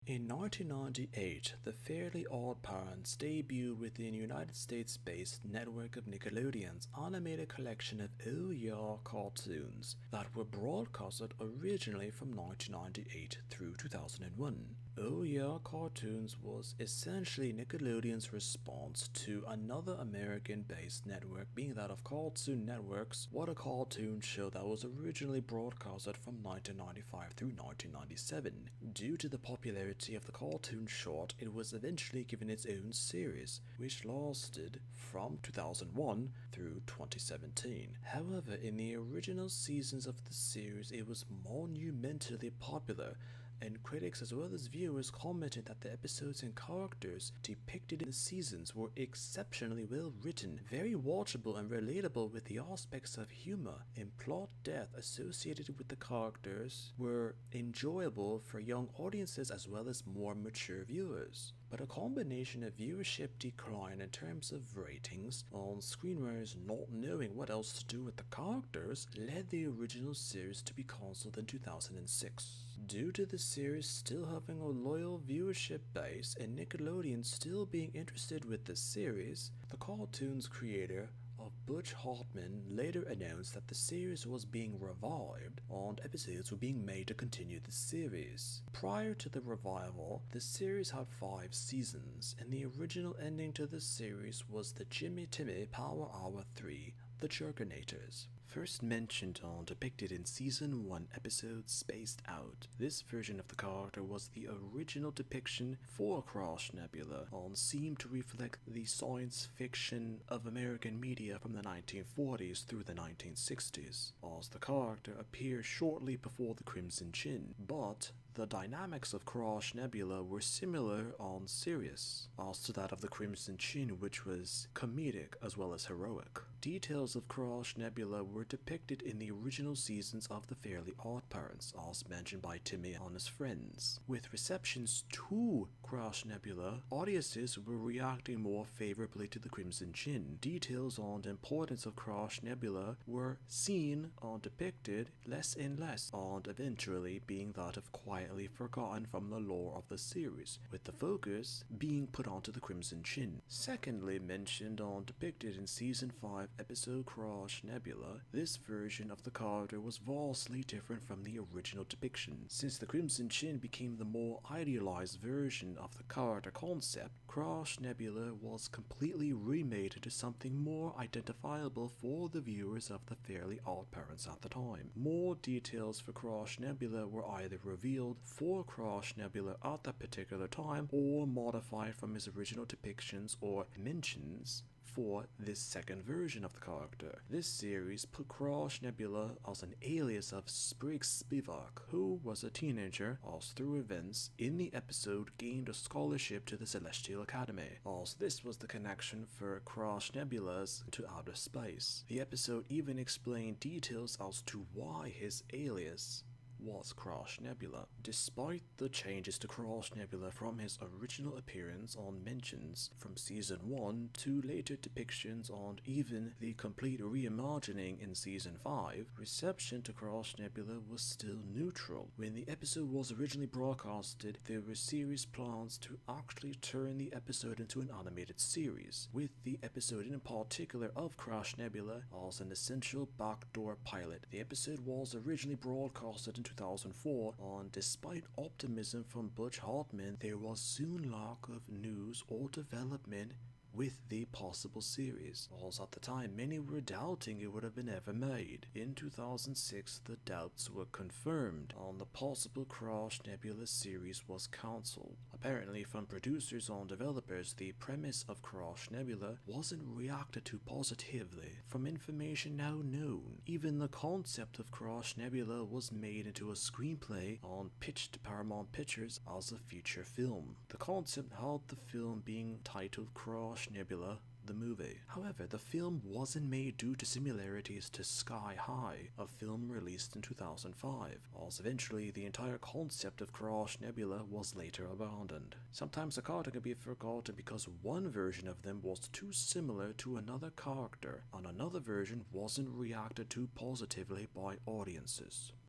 In 1998, the Fairly Odd Parents debuted within United States-based network of Nickelodeon's animated collection of Oh Yeah cartoons that were broadcasted originally from 1998 through 2001. Oh Yeah Cartoons was essentially Nickelodeon's response to another American-based network, being that of Cartoon Network's What a Cartoon Show that was originally broadcasted from 1995 through 1997. Due to the popularity of the cartoon short, it was eventually given its own series, which lasted from 2001 through 2017. However, in the original seasons of the series, it was monumentally popular, and critics as well as viewers commented that the episodes and characters depicted in the seasons were exceptionally well written, very watchable and relatable, with the aspects of humor and plot depth associated with the characters were enjoyable for young audiences as well as more mature viewers. But a combination of viewership decline in terms of ratings, on screenwriters not knowing what else to do with the characters, led the original series to be cancelled in 2006. Due to the series still having a loyal viewership base and Nickelodeon still being interested with the series, the cartoon's creator of Butch Hartman later announced that the series was being revived and episodes were being made to continue the series. Prior to the revival, the series had 5 seasons, and the original ending to the series was the Jimmy Timmy Power Hour 3, The Jerkinators. First mentioned and depicted in Season 1 episode Spaced Out. This version of the character was the original depiction for Crash Nebula and seemed to reflect the science fiction of American media from the 1940s through the 1960s, as the character appeared shortly before the Crimson Chin, but the dynamics of Crash Nebula were similar and serious as to that of the Crimson Chin, which was comedic as well as heroic. Details of Crash Nebula were depicted in the original seasons of The Fairly Odd Parents, as mentioned by Timmy and his friends. With receptions to Crash Nebula, audiences were reacting more favorably to the Crimson Chin. Details on the importance of Crash Nebula were seen and depicted less and less, and eventually being that of quietly forgotten from the lore of the series, with the focus being put onto the Crimson Chin. Secondly mentioned and depicted in Season 5 episode Crash Nebula, this version of the character was vastly different from the original depiction. Since the Crimson Chin became the more idealized version of the character concept, Crash Nebula was completely remade into something more identifiable for the viewers of The Fairly Odd Parents at the time. More details for Crash Nebula were either revealed for Crash Nebula at that particular time or modified from his original depictions or mentions for this second version of the character. This series put Crash Nebula as an alias of Sprig Spivak, who was a teenager as through events in the episode gained a scholarship to the Celestial Academy, as this was the connection for Crash Nebulas to outer space. The episode even explained details as to why his alias was Crash Nebula. Despite the changes to Crash Nebula from his original appearance on mentions from Season 1 to later depictions and even the complete reimagining in Season 5, reception to Crash Nebula was still neutral. When the episode was originally broadcasted, there were serious plans to actually turn the episode into an animated series, with the episode in particular of Crash Nebula as an essential backdoor pilot. The episode was originally broadcasted in 2004, and despite optimism from Butch Hartman, there was soon lack of news or development with the possible series, as at the time many were doubting it would have been ever made. In 2006, the doubts were confirmed, and the possible Crash Nebula series was cancelled. Apparently, from producers and developers, the premise of Crash Nebula wasn't reacted to positively. From information now known, even the concept of Crash Nebula was made into a screenplay and pitched to Paramount Pictures as a feature film. The concept had the film being titled Crash Nebula the movie. However, the film wasn't made due to similarities to Sky High, a film released in 2005, as eventually the entire concept of Crash Nebula was later abandoned. Sometimes a character can be forgotten because one version of them was too similar to another character, and another version wasn't reacted to positively by audiences.